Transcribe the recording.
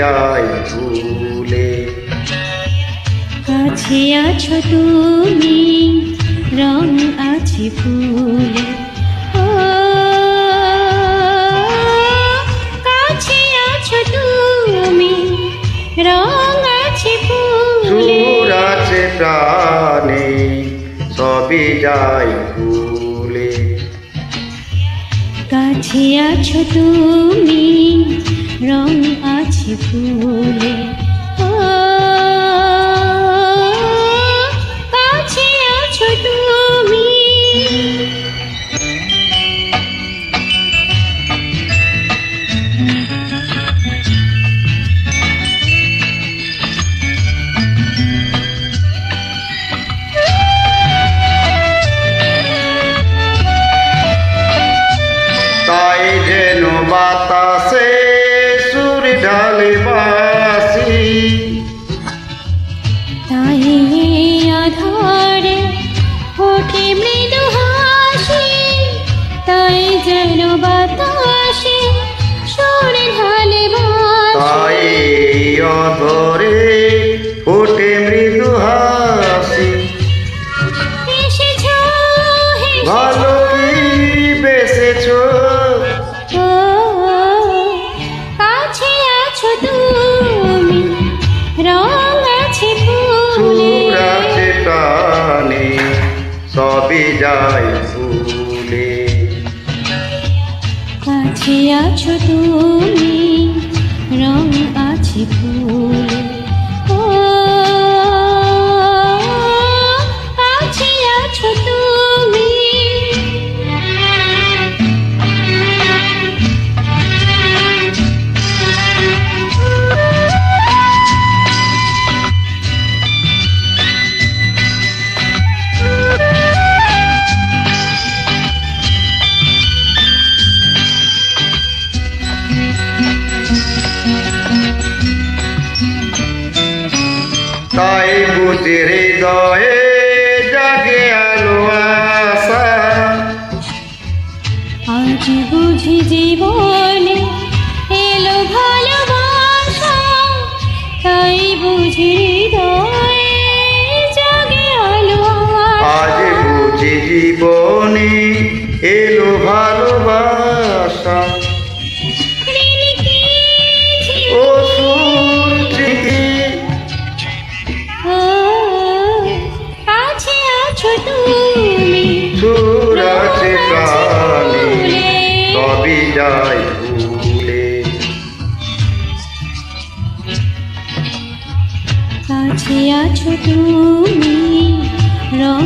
যায় ভুলে। কাছে আছো তুমি, রং আছে ফুলে। ও কাছে আছো তুমি, রং আছে ফুলে। সুর আছে প্রাণে, সবই যায় ভুলে। কাছে আছো তুমি, রং আছে ফুলে। ও কাছে আছো তুমি। তাই যেন বাতাসে সুর ঢালে বাসি, তাই আধারে ফোটে মৃদু হাসি। তাই যেন বাতাসে সুর ঢালে বাসি। তাই অধরে ফোটে মৃদু হাসি। এসেছো ভালো কি বেসেছো, ও কাছে আছো তুমি, রং আছে ফুলে। সুর আছে প্রাণে, সবই যায় ভুলে। কাছে আছো তুমি, রং আছে ফুলে। ও কাছে আছো তুমি। তাই বুঝি হৃদয়ে জাগে আলো আশা। আজ বুঝি জীবনে এলো ভালোবাসা। তাই বুঝি হৃদয়ে জাগে আলো আজ বুঝি জীবনে এলো ভালোবাসা। ও সুর চিঠি, কাছে আছো তুমি, সুর আছে প্রাণে, সবই যায় ভুলে। কাছে আছো তুমি, রং